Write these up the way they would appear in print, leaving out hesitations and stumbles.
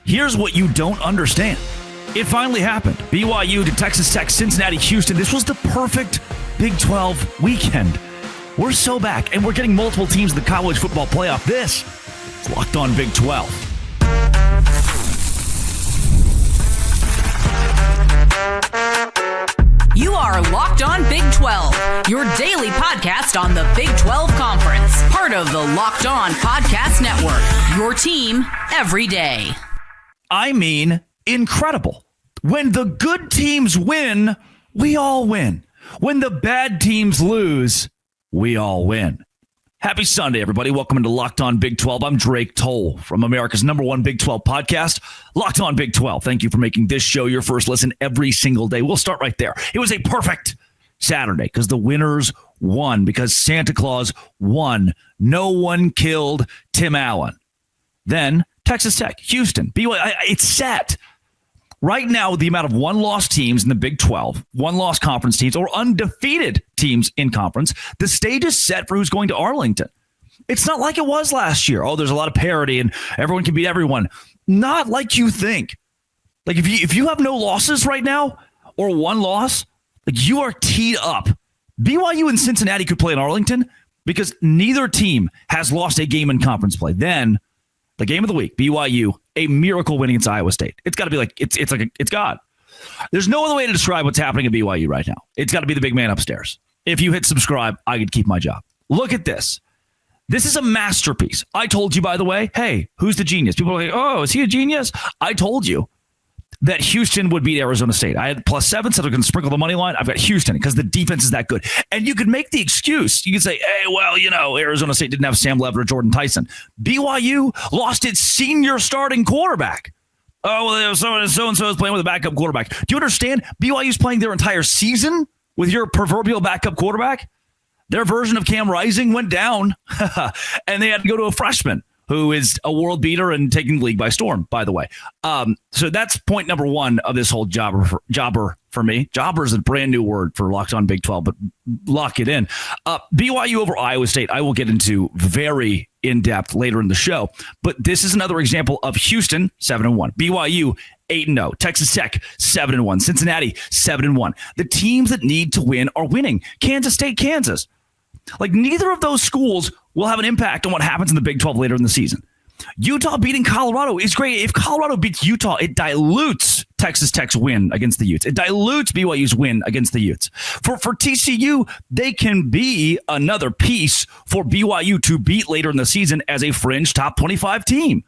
Here's what you don't understand. It finally happened. BYU to Texas Tech, Cincinnati, Houston. This was the perfect Big 12 weekend. We're so back, and we're getting multiple teams in the college football playoff. This is Locked On Big 12. You are Locked On Big 12, your daily podcast on the Big 12 Conference. Part of the Locked On Podcast Network, your team every day. I mean, incredible. When the good teams win, we all win. When the bad teams lose, we all win. Happy Sunday, everybody. Welcome into Locked On Big 12. I'm Drake Toll from America's #1 Big 12 podcast, Locked On Big 12. Thank you for making this show your first listen every single day. We'll start right there. It was a perfect Saturday because the winners won, because Santa Claus won. No one killed Tim Allen. Then Texas Tech, Houston, BYU. It's set. Right now, the amount of one-loss teams in the Big 12, one-loss conference teams, or undefeated teams in conference, the stage is set for who's going to Arlington. It's not like it was last year. Oh, there's a lot of parity and everyone can beat everyone. Not like you think. Like if you have no losses right now or one loss, like you are teed up. BYU and Cincinnati could play in Arlington because neither team has lost a game in conference play. Then the game of the week, BYU, a miracle win against Iowa State. It's got to be like, it's God. There's no other way to describe what's happening at BYU right now. It's got to be the big man upstairs. If you hit subscribe, I could keep my job. Look at this. This is a masterpiece. I told you, by the way, hey, who's the genius? People are like, oh, is he a genius? I told you that Houston would beat Arizona State. I had +7, so they're going to sprinkle the money line. I've got Houston because the defense is that good. And you could make the excuse. You could say, hey, well, Arizona State didn't have Sam Levitt or Jordan Tyson. BYU lost its senior starting quarterback. Oh, well, so-and-so is playing with a backup quarterback. Do you understand? BYU's playing their entire season with your proverbial backup quarterback. Their version of Cam Rising went down, and they had to go to a freshman who is a world beater and taking the league by storm, by the way. So that's point number one of this whole jobber for me. Jobber is a brand new word for Locked On Big 12, but lock it in. BYU over Iowa State, I will get into very in-depth later in the show. But this is another example of Houston, 7-1. BYU, 8-0. Texas Tech, 7-1. Cincinnati, 7-1. The teams that need to win are winning. Kansas State, Kansas. Like, neither of those schools will have an impact on what happens in the Big 12 later in the season. Utah beating Colorado is great. If Colorado beats Utah, it dilutes Texas Tech's win against the Utes. It dilutes BYU's win against the Utes. For TCU, they can be another piece for BYU to beat later in the season as a fringe top 25 team.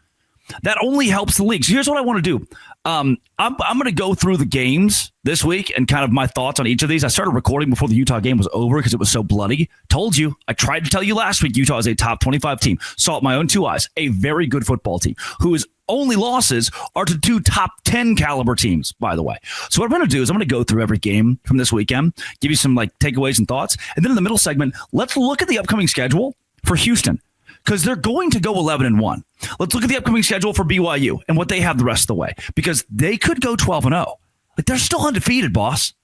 That only helps the league. So here's what I want to do. I'm going to go through the games this week and kind of my thoughts on each of these. I started recording before the Utah game was over because it was so bloody. Told you. I tried to tell you last week Utah is a top 25 team. Saw it with my own two eyes. A very good football team whose only losses are to two top 10 caliber teams, by the way. So what I'm going to do is I'm going to go through every game from this weekend, give you some takeaways and thoughts. And then in the middle segment, let's look at the upcoming schedule for Houston, because they're going to go 11-1. Let's look at the upcoming schedule for BYU and what they have the rest of the way, because they could go 12-0. They're still undefeated, boss.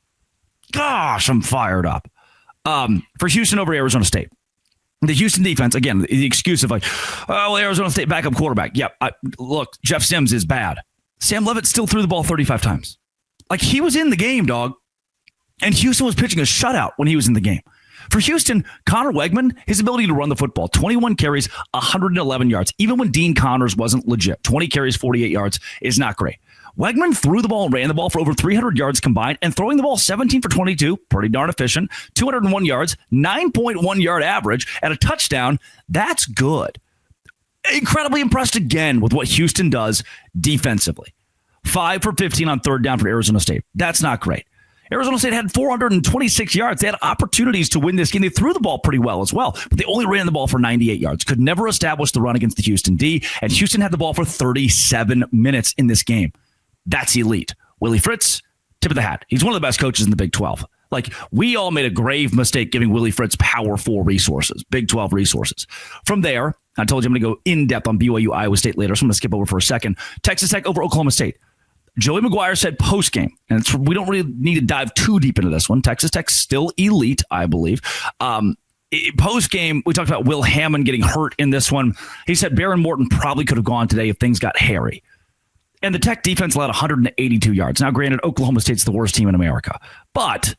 Gosh, I'm fired up. For Houston over Arizona State. The Houston defense, again, the excuse of Arizona State backup quarterback. Yep. Look, Jeff Sims is bad. Sam Levitt still threw the ball 35 times. He was in the game, dog. And Houston was pitching a shutout when he was in the game. For Houston, Connor Wegman, his ability to run the football, 21 carries, 111 yards. Even when Dean Connors wasn't legit, 20 carries, 48 yards is not great. Wegman threw the ball and ran the ball for over 300 yards combined, and throwing the ball 17 for 22, pretty darn efficient, 201 yards, 9.1 yard average, and a touchdown. That's good. Incredibly impressed again with what Houston does defensively. 5 for 15 on third down for Arizona State. That's not great. Arizona State had 426 yards. They had opportunities to win this game. They threw the ball pretty well as well, but they only ran the ball for 98 yards. Could never establish the run against the Houston D, and Houston had the ball for 37 minutes in this game. That's elite. Willie Fritz, tip of the hat. He's one of the best coaches in the Big 12. We all made a grave mistake giving Willie Fritz Power 4 resources, Big 12 resources. From there, I told you I'm going to go in-depth on BYU, Iowa State later, so I'm going to skip over for a second. Texas Tech over Oklahoma State. Joey McGuire said post-game, and we don't really need to dive too deep into this one. Texas Tech's still elite, I believe. Post-game, we talked about Will Hammond getting hurt in this one. He said Baron Morton probably could have gone today if things got hairy. And the Tech defense allowed 182 yards. Now, granted, Oklahoma State's the worst team in America. But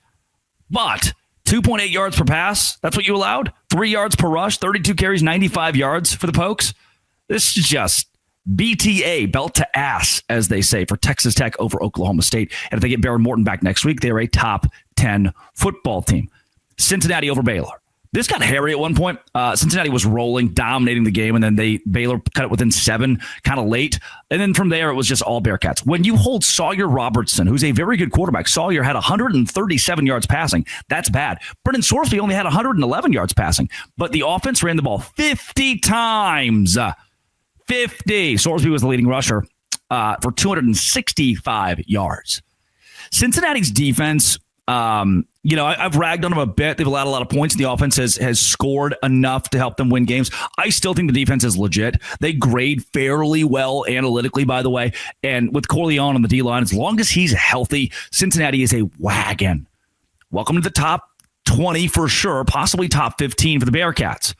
2.8 yards per pass, that's what you allowed? 3 yards per rush, 32 carries, 95 yards for the Pokes. This is just BTA, belt to ass, as they say, for Texas Tech over Oklahoma State. And if they get Baron Morton back next week, they're a top 10 football team. Cincinnati over Baylor. This got hairy at one point. Cincinnati was rolling, dominating the game, and then Baylor cut it within 7 kind of late. And then from there, it was just all Bearcats. When you hold Sawyer Robertson, who's a very good quarterback, Sawyer had 137 yards passing. That's bad. Brendan Sorsby only had 111 yards passing, but the offense ran the ball 50 times. 50. Sorsby was the leading rusher for 265 yards. Cincinnati's defense, I've ragged on them a bit. They've allowed a lot of points, and the offense has scored enough to help them win games. I still think the defense is legit. They grade fairly well analytically, by the way. And with Corleone on the D-line, as long as he's healthy, Cincinnati is a wagon. Welcome to the top 20 for sure, possibly top 15 for the Bearcats.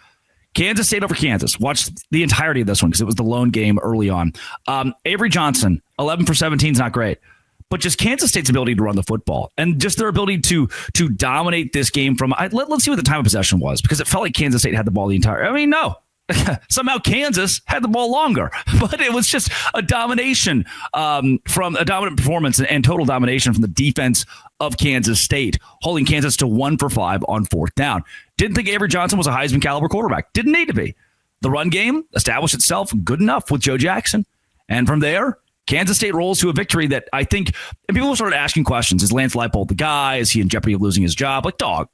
Kansas State over Kansas. Watch the entirety of this one because it was the lone game early on. Avery Johnson, 11 for 17 is not great. But just Kansas State's ability to run the football and just their ability to dominate this game from let's see what the time of possession was, because it felt like Kansas State had the ball the entire. I mean, no. Somehow Kansas had the ball longer, but it was just a domination from a dominant performance and total domination from the defense of Kansas State, holding Kansas to 1 for 5 on 4th down. Didn't think Avery Johnson was a Heisman caliber quarterback. Didn't need to be. The run game established itself good enough with Joe Jackson. And from there, Kansas State rolls to a victory that I think, and people started asking questions. Is Lance Leipold the guy? Is he in jeopardy of losing his job? Like, dog.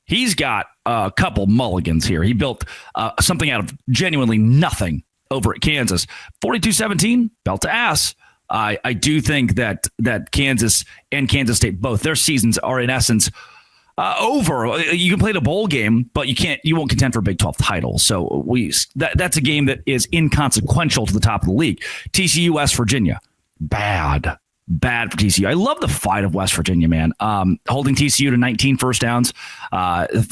He's got a couple mulligans here. He built something out of genuinely nothing over at Kansas. 42-17, belt to ass. I do think that Kansas and Kansas State, both their seasons are in essence over. You can play the bowl game, but you won't contend for a Big 12 title. So that's a game that is inconsequential to the top of the league. TCU, West Virginia, bad for TCU. I love the fight of West Virginia, man. Holding TCU to 19 first downs,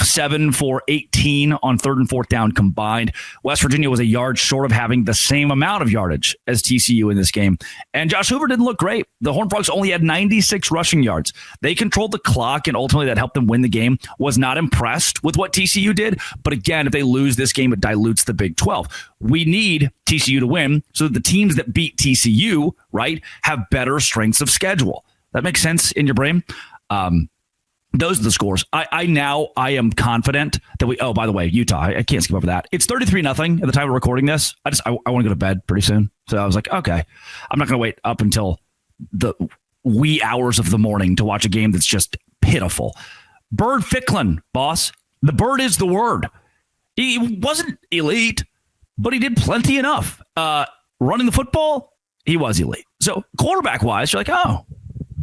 7 for 18 on 3rd and 4th down combined. West Virginia was a yard short of having the same amount of yardage as TCU in this game. And Josh Hoover didn't look great. The Horned Frogs only had 96 rushing yards. They controlled the clock, and ultimately that helped them win the game. Was not impressed with what TCU did. But again, if they lose this game, it dilutes the Big 12. We need TCU to win so that the teams that beat TCU, right, have better strengths of schedule. That makes sense in your brain? Those are the scores. I am confident that by the way, Utah, I can't skip over that. It's 33-0 at the time of recording this. I want to go to bed pretty soon. So I was like, okay, I'm not going to wait up until the wee hours of the morning to watch a game that's just pitiful. Bird Ficklin, boss. The bird is the word. He wasn't elite, but he did plenty enough. Running the football, he was elite. So quarterback-wise, you're like, oh,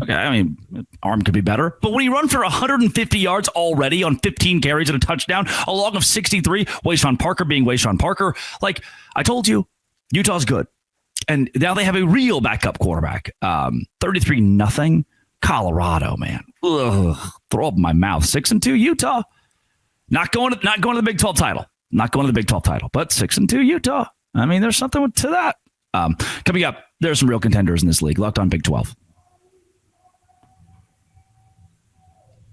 okay, I mean, arm could be better. But when you run for 150 yards already on 15 carries and a touchdown, a log of 63, Wayshawn Parker being Wayshawn Parker, like I told you, Utah's good. And now they have a real backup quarterback. 33-0. Colorado, man. Ugh, throw up my mouth. 6-2 Utah. Not going to the Big 12 title. Not going to the Big 12 title, but 6-2 Utah. I mean, there's something to that. Coming up, there's some real contenders in this league. Locked on Big 12.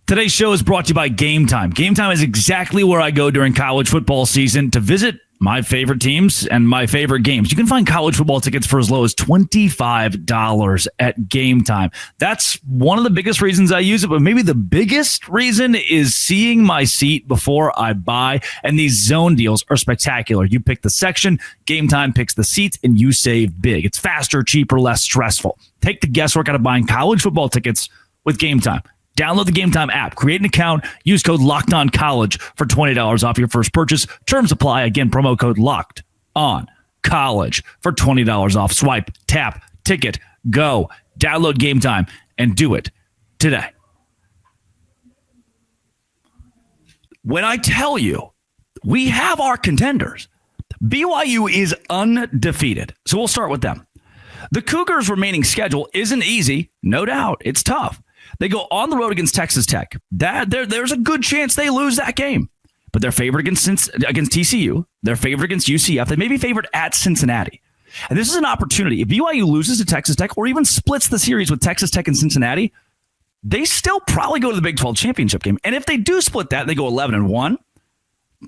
Today's show is brought to you by Game Time. Game Time is exactly where I go during college football season to visit my favorite teams and my favorite games. You can find college football tickets for as low as $25 at Game Time. That's one of the biggest reasons I use it, but maybe the biggest reason is seeing my seat before I buy, and these zone deals are spectacular. You pick the section, Game Time picks the seats, and you save big. It's faster, cheaper, less stressful. Take the guesswork out of buying college football tickets with Game Time. Download the Game Time app, create an account, use code LOCKEDONCollege for $20 off your first purchase. Terms apply. Again, promo code LOCKEDONCollege for $20 off. Swipe, tap, ticket, go. Download Game Time and do it today. When I tell you we have our contenders, BYU is undefeated. So we'll start with them. The Cougars' remaining schedule isn't easy, no doubt. It's tough. They go on the road against Texas Tech. There's a good chance they lose that game. But they're favored against TCU. They're favored against UCF. They may be favored at Cincinnati. And this is an opportunity. If BYU loses to Texas Tech or even splits the series with Texas Tech and Cincinnati, they still probably go to the Big 12 championship game. And if they do split that, they go 11-1.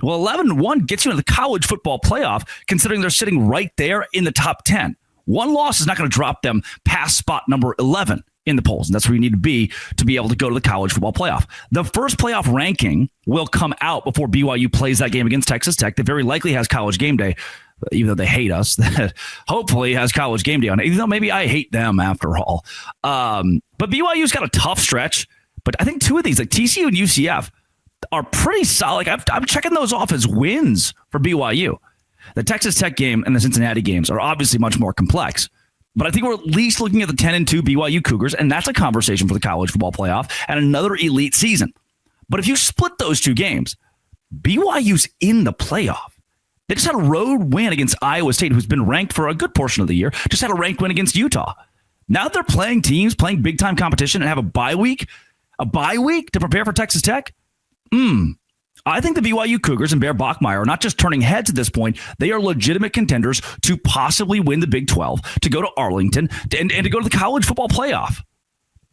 Well, 11-1 gets you into the college football playoff, considering they're sitting right there in the top 10. One loss is not going to drop them past spot number 11 in the polls. And that's where you need to be able to go to the college football playoff. The first playoff ranking will come out before BYU plays that game against Texas Tech. That very likely has College Game Day, even though they hate us. That hopefully has College Game Day on it, even though maybe I hate them after all. But BYU's got a tough stretch. But I think two of these, like TCU and UCF, are pretty solid. I'm checking those off as wins for BYU. The Texas Tech game and the Cincinnati games are obviously much more complex. But I think we're at least looking at the 10-2 BYU Cougars, and that's a conversation for the college football playoff and another elite season. But if you split those two games, BYU's in the playoff. They just had a road win against Iowa State, who's been ranked for a good portion of the year, just had a ranked win against Utah. Now that they're playing teams, playing big-time competition, and have a bye week to prepare for Texas Tech, I think the BYU Cougars and Bear Bachmeier are not just turning heads at this point. They are legitimate contenders to possibly win the Big 12, to go to Arlington, and to go to the college football playoff.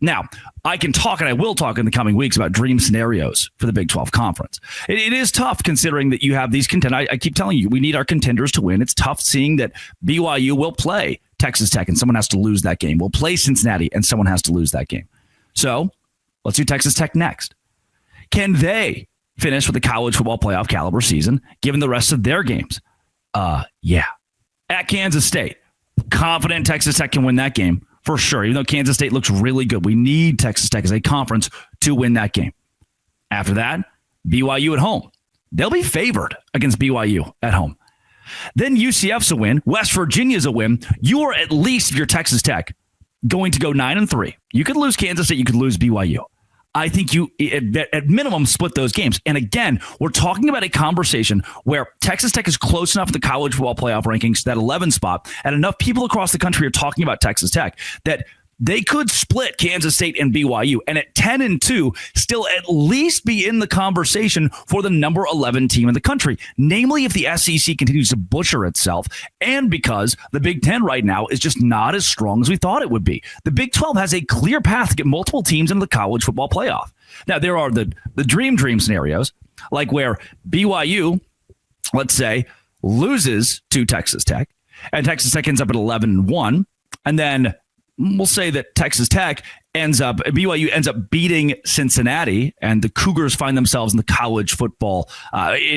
Now, I can talk, and I will talk in the coming weeks about dream scenarios for the Big 12 conference. It is tough considering that you have these contenders. I keep telling you, we need our contenders to win. It's tough seeing that BYU will play Texas Tech, and someone has to lose that game. We'll play Cincinnati, and someone has to lose that game. So let's do Texas Tech next. Can they finish with a college football playoff caliber season, given the rest of their games? Yeah. At Kansas State, confident Texas Tech can win that game for sure, even though Kansas State looks really good. We need Texas Tech as a conference to win that game. After that, BYU at home. They'll be favored against BYU at home. Then UCF's a win. West Virginia's a win. You are at least, if you're Texas Tech, going to go 9-3. You could lose Kansas State. You could lose BYU. I think you, at minimum, split those games. And again, we're talking about a conversation where Texas Tech is close enough to the college football playoff rankings, that 11 spot, and enough people across the country are talking about Texas Tech that they could split Kansas State and BYU, and at 10-2, still at least be in the conversation for the number 11 team in the country. Namely, if the SEC continues to butcher itself, and because the Big Ten right now is just not as strong as we thought it would be. The Big 12 has a clear path to get multiple teams into the college football playoff. Now, there are the dream scenarios, like where BYU, let's say, loses to Texas Tech, and Texas Tech ends up at 11-1, and then we'll say that BYU ends up beating Cincinnati, and the Cougars find themselves in the college football,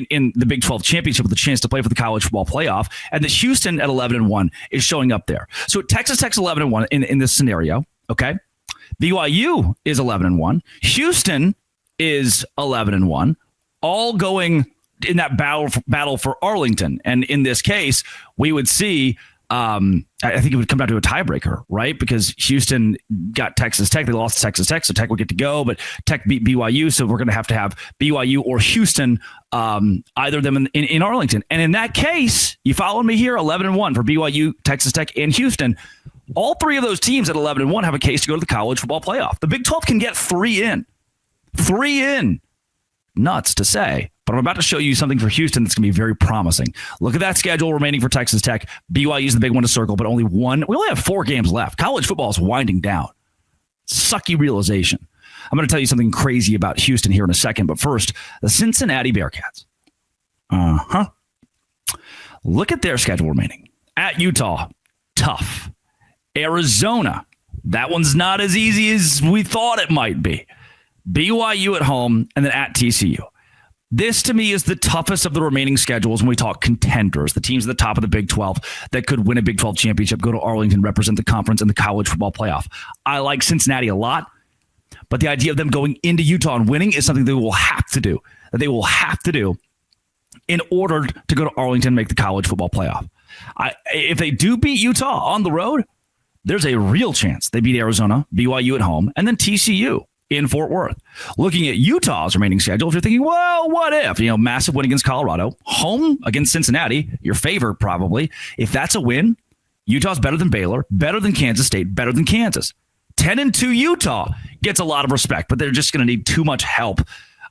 in the Big 12 championship with a chance to play for the college football playoff, and that Houston at 11-1 is showing up there. So Texas Tech's 11-1 in this scenario, okay? BYU is 11-1. Houston is 11-1, all going in that battle for Arlington. And in this case, we would see I think it would come down to a tiebreaker, right? Because Houston got Texas Tech. They lost to Texas Tech, so Tech would get to go, but Tech beat BYU, so we're going to have BYU or Houston, either of them in Arlington. And in that case, you follow me here, 11-1 for BYU, Texas Tech, and Houston. All three of those teams at 11-1 have a case to go to the college football playoff. The Big 12 can get 3 in. 3 in. Nuts to say. But I'm about to show you something for Houston that's going to be very promising. Look at that schedule remaining for Texas Tech. BYU is the big one to circle, but only one. We only have 4 games left. College football is winding down. Sucky realization. I'm going to tell you something crazy about Houston here in a second, but first, the Cincinnati Bearcats. Look at their schedule remaining. At Utah, tough. Arizona, that one's not as easy as we thought it might be. BYU at home, and then at TCU. This, to me, is the toughest of the remaining schedules when we talk contenders, the teams at the top of the Big 12 that could win a Big 12 championship, go to Arlington, represent the conference in the college football playoff. I like Cincinnati a lot, but the idea of them going into Utah and winning is something they will have to do, in order to go to Arlington and make the college football playoff. If they do beat Utah on the road, there's a real chance they beat Arizona, BYU at home, and then TCU in Fort Worth. Looking at Utah's remaining schedule, if you're thinking, well, what if? Massive win against Colorado, home against Cincinnati, your favorite probably. If that's a win, Utah's better than Baylor, better than Kansas State, better than Kansas. 10-2 Utah gets a lot of respect, but they're just going to need too much help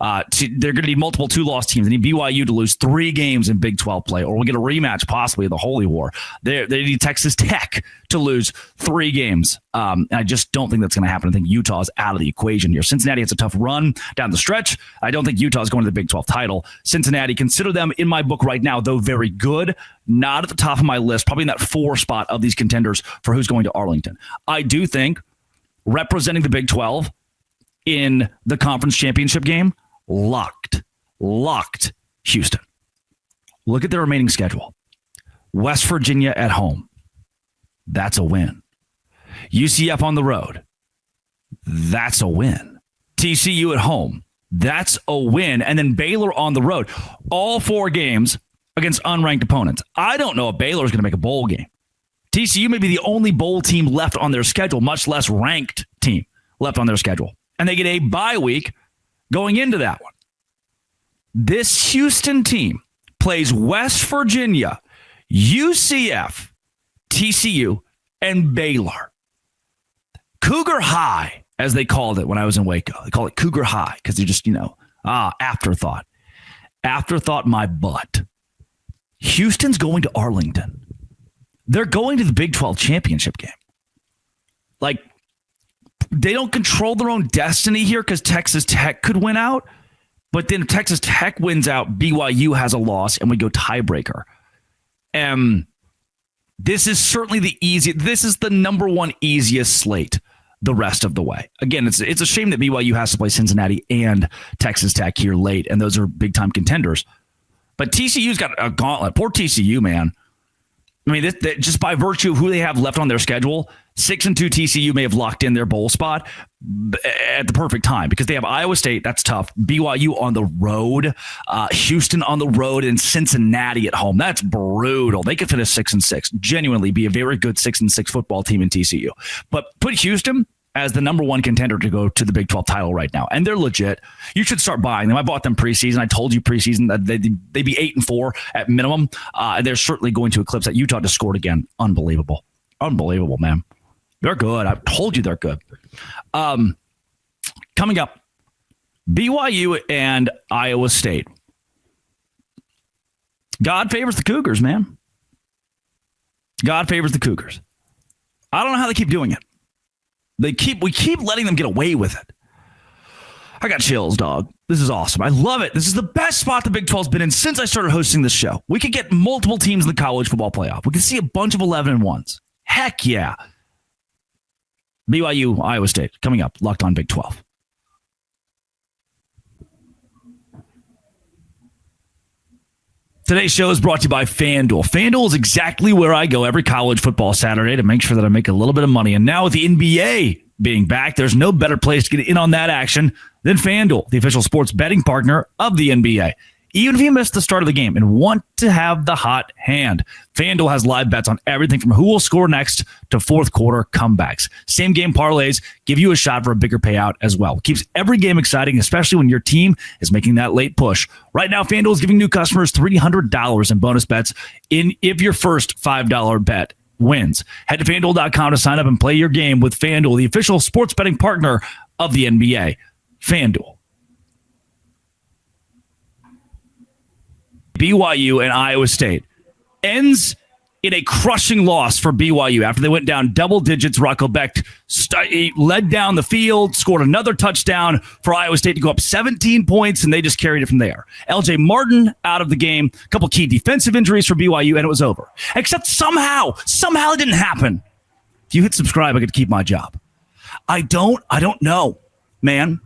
They're going to need multiple 2-loss teams. They need BYU to lose 3 games in Big 12 play, or we'll get a rematch possibly of the Holy War. They need Texas Tech to lose 3 games. And I just don't think that's going to happen. I think Utah is out of the equation here. Cincinnati has a tough run down the stretch. I don't think Utah is going to the Big 12 title. Cincinnati, consider them in my book right now, though very good. Not at the top of my list, probably in that 4 spot of these contenders for who's going to Arlington. I do think representing the Big 12 in the conference championship game, locked Houston. Look at their remaining schedule. West Virginia at home. That's a win. UCF on the road. That's a win. TCU at home. That's a win. And then Baylor on the road. All 4 games against unranked opponents. I don't know if Baylor is going to make a bowl game. TCU may be the only bowl team left on their schedule, much less ranked team left on their schedule. And they get a bye week going into that one. This Houston team plays West Virginia, UCF, TCU, and Baylor. Cougar High, as they called it when I was in Waco. They call it Cougar High because they're just, afterthought. Afterthought my butt. Houston's going to Arlington. They're going to the Big 12 championship game. Like, they don't control their own destiny here because Texas Tech could win out. But then if Texas Tech wins out, BYU has a loss, and we go tiebreaker. This is certainly this is the number 1 easiest slate the rest of the way. Again, it's a shame that BYU has to play Cincinnati and Texas Tech here late, and those are big-time contenders. But TCU's got a gauntlet. Poor TCU, man. I mean, just by virtue of who they have left on their schedule, 6-2 TCU may have locked in their bowl spot at the perfect time because they have Iowa State. That's tough. BYU on the road, Houston on the road, and Cincinnati at home. That's brutal. They could finish 6-6. Genuinely be a very good 6-6 football team in TCU. But put Houston as the number 1 contender to go to the Big 12 title right now. And they're legit. You should start buying them. I bought them preseason. I told you preseason that they'd be 8-4 at minimum. And they're certainly going to eclipse that. Utah just scored again. Unbelievable. Unbelievable, man. They're good. I told you they're good. Coming up, BYU and Iowa State. God favors the Cougars, man. God favors the Cougars. I don't know how they keep doing it. We keep letting them get away with it. I got chills, dog. This is awesome. I love it. This is the best spot the Big 12's been in since I started hosting this show. We could get multiple teams in the college football playoff. We could see a bunch of 11-1s. Heck yeah. BYU, Iowa State, coming up. Locked on Big 12. Today's show is brought to you by FanDuel. FanDuel is exactly where I go every college football Saturday to make sure that I make a little bit of money. And now with the NBA being back, there's no better place to get in on that action than FanDuel, the official sports betting partner of the NBA. Even if you missed the start of the game and want to have the hot hand, FanDuel has live bets on everything from who will score next to fourth quarter comebacks. Same game parlays give you a shot for a bigger payout as well. It keeps every game exciting, especially when your team is making that late push. Right now, FanDuel is giving new customers $300 in bonus bets if your first $5 bet wins. Head to FanDuel.com to sign up and play your game with FanDuel, the official sports betting partner of the NBA. FanDuel. BYU and Iowa State ends in a crushing loss for BYU after they went down double digits. Rocco Becht led down the field, scored another touchdown for Iowa State to go up 17 points, and they just carried it from there. LJ Martin out of the game, a couple key defensive injuries for BYU, and it was over. Except somehow it didn't happen. If you hit subscribe, I could keep my job. I don't know, man.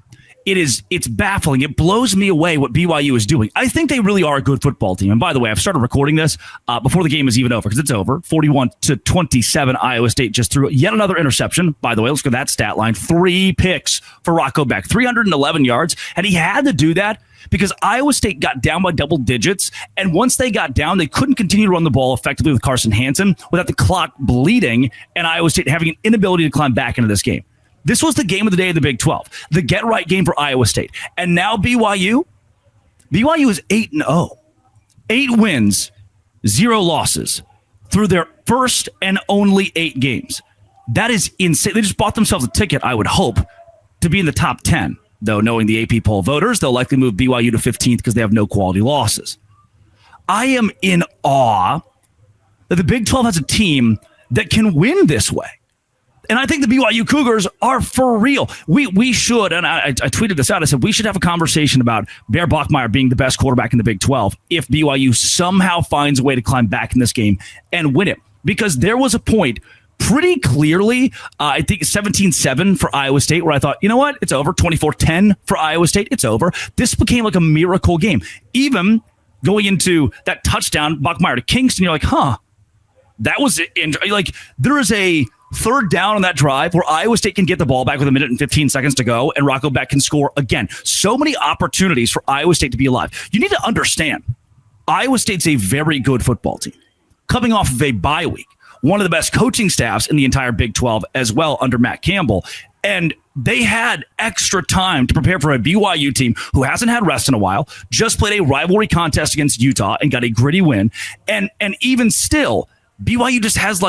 It's baffling. It blows me away what BYU is doing. I think they really are a good football team. And by the way, I've started recording this before the game is even over because it's over. 41-27, Iowa State just threw yet another interception. By the way, let's go to that stat line. 3 picks for Rocco Becht, 311 yards. And he had to do that because Iowa State got down by double digits. And once they got down, they couldn't continue to run the ball effectively with Carson Hansen without the clock bleeding and Iowa State having an inability to climb back into this game. This was the game of the day of the Big 12, the get-right game for Iowa State. And now BYU is 8-0. 8 wins, 0 losses through their first and only 8 games. That is insane. They just bought themselves a ticket, I would hope, to be in the top 10 though knowing the AP poll voters, they'll likely move BYU to 15th because they have no quality losses. I am in awe that the Big 12 has a team that can win this way. And I think the BYU Cougars are for real. We should, and I tweeted this out, I said we should have a conversation about Bear Bachmeier being the best quarterback in the Big 12 if BYU somehow finds a way to climb back in this game and win it. Because there was a point pretty clearly, I think 17-7 for Iowa State, where I thought, you know what, it's over. 24-10 for Iowa State, it's over. This became like a miracle game. Even going into that touchdown, Bachmeier to Kingston, you're like, that was it. Like, there is a third down on that drive where Iowa State can get the ball back with 1 minute and 15 seconds to go, and Rocco Beck can score again. So many opportunities for Iowa State to be alive. You need to understand, Iowa State's a very good football team, coming off of a bye week. One of the best coaching staffs in the entire Big 12 as well under Matt Campbell. And they had extra time to prepare for a BYU team who hasn't had rest in a while, just played a rivalry contest against Utah and got a gritty win. And even still, BYU just has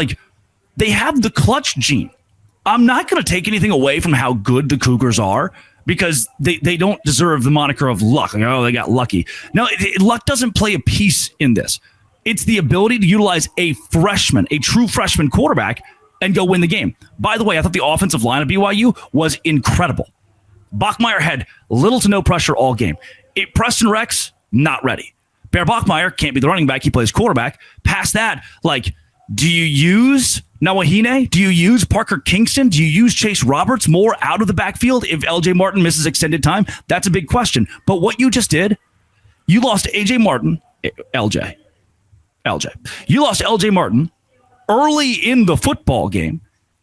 they have the clutch gene. I'm not going to take anything away from how good the Cougars are because they don't deserve the moniker of luck. They got lucky. No, luck doesn't play a piece in this. It's the ability to utilize a true freshman quarterback and go win the game. By the way, I thought the offensive line of BYU was incredible. Bachmeier had little to no pressure all game. Preston Rex, not ready. Bear Bachmeier can't be the running back. He plays quarterback. Past that, do you use Nawahine? Do you use Parker Kingston? Do you use Chase Roberts more out of the backfield if LJ Martin misses extended time? That's a big question. But what you just did, you lost LJ. You lost LJ Martin early in the football game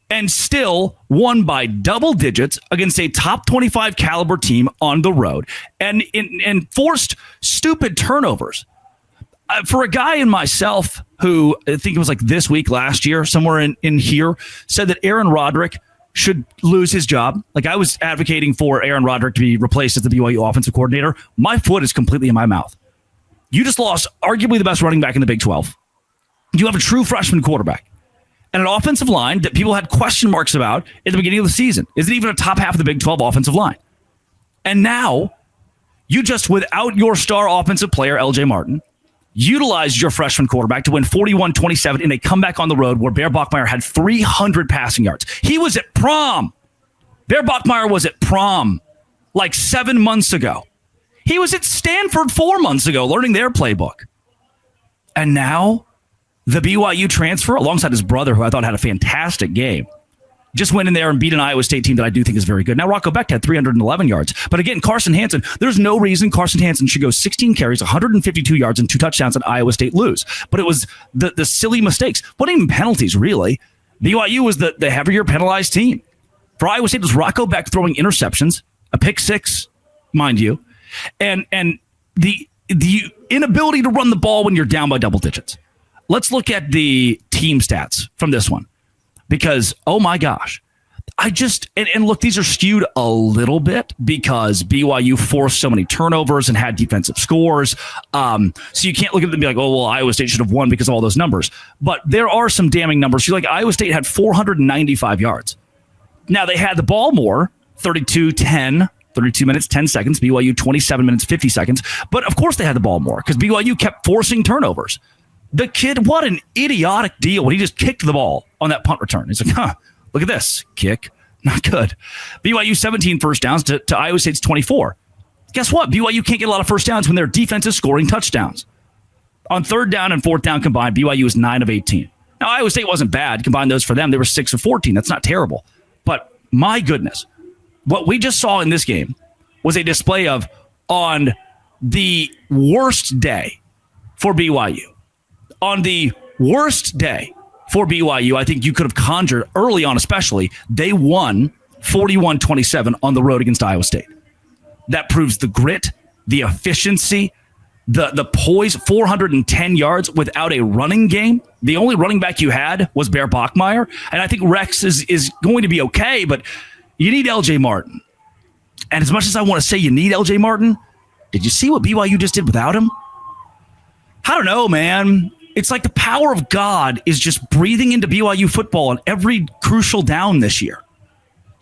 and still won by double digits against a top 25 caliber team on the road and forced stupid turnovers. For a guy in myself who I think it was this week last year, somewhere in here, said that Aaron Roderick should lose his job. I was advocating for Aaron Roderick to be replaced as the BYU offensive coordinator. My foot is completely in my mouth. You just lost arguably the best running back in the Big 12. You have a true freshman quarterback and an offensive line that people had question marks about at the beginning of the season. Is it even a top half of the Big 12 offensive line? And now you just, without your star offensive player, LJ Martin, utilized your freshman quarterback to win 41-27 in a comeback on the road where Bear Bachmeier had 300 passing yards. He was at prom. Bear Bachmeier was at prom 7 months ago. He was at Stanford 4 months ago learning their playbook. And now the BYU transfer, alongside his brother, who I thought had a fantastic game, just went in there and beat an Iowa State team that I do think is very good. Now, Rocco Beck had 311 yards. But again, Carson Hansen, there's no reason Carson Hansen should go 16 carries, 152 yards, and 2 touchdowns and Iowa State lose. But it was the silly mistakes. What even penalties, really? BYU was the heavier penalized team. For Iowa State, it was Rocco Beck throwing interceptions, a pick six, mind you, and the inability to run the ball when you're down by double digits. Let's look at the team stats from this one. Because, oh my gosh, and look, these are skewed a little bit because BYU forced so many turnovers and had defensive scores. So you can't look at them and be like, oh, well, Iowa State should have won because of all those numbers. But there are some damning numbers. Iowa State had 495 yards. Now, they had the ball more, 32-10, 32 minutes, 10 seconds. BYU, 27 minutes, 50 seconds. But, of course, they had the ball more because BYU kept forcing turnovers. The kid, what an idiotic deal when he just kicked the ball on that punt return. He's like, look at this. Kick. Not good. BYU 17 first downs to Iowa State's 24. Guess what? BYU can't get a lot of first downs when their defense is scoring touchdowns. On third down and fourth down combined, BYU is 9 of 18. Now, Iowa State wasn't bad. Combine those for them. They were 6 of 14. That's not terrible. But my goodness, what we just saw in this game was a display of, on the worst day for BYU, on the worst day for BYU, I think you could have conjured early on, especially, they won 41-27 on the road against Iowa State. That proves the grit, the efficiency, the poise, 410 yards without a running game. The only running back you had was Bear Bachmeier. And I think Rex is going to be okay, but you need LJ Martin. And as much as I want to say you need LJ Martin, did you see what BYU just did without him? I don't know, man. It's like the power of God is just breathing into BYU football on every crucial down this year.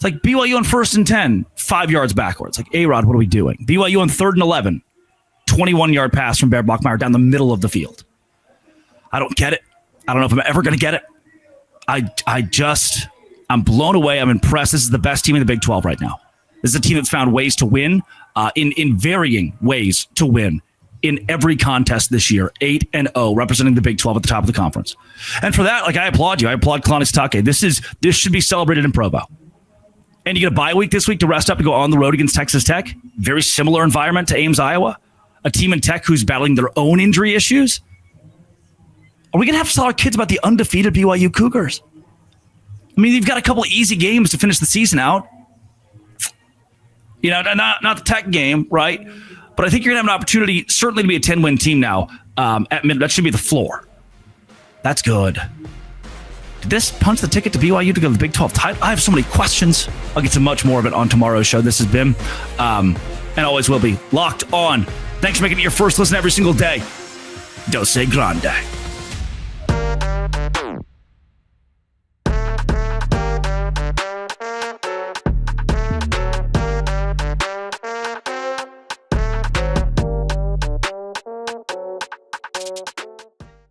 It's like BYU on 1st and 10, 5 yards backwards. Like, A-Rod, what are we doing? BYU on 3rd and 11, 21-yard pass from Bear Blockmeyer down the middle of the field. I don't get it. I don't know if I'm ever going to get it. I'm blown away. I'm impressed. This is the best team in the Big 12 right now. This is a team that's found ways to win, in varying ways to win in every contest this year. 8-0, representing the Big 12 at the top of the conference. And for that, I applaud you. I applaud Kalani Sitake. This should be celebrated in Provo. And you get a bye week this week to rest up to go on the road against Texas Tech. Very similar environment to Ames, Iowa. A team in Tech who's battling their own injury issues. Are we going to have to tell our kids about the undefeated BYU Cougars? I mean, you've got a couple of easy games to finish the season out. Not the Tech game, right? But I think you're going to have an opportunity, certainly, to be a 10-win team now. At mid, that should be the floor. That's good. Did this punch the ticket to BYU to go to the Big 12 title? I have so many questions. I'll get to much more of it on tomorrow's show. This has been, and always will be, Locked On. Thanks for making it your first listen every single day. Dose Grande.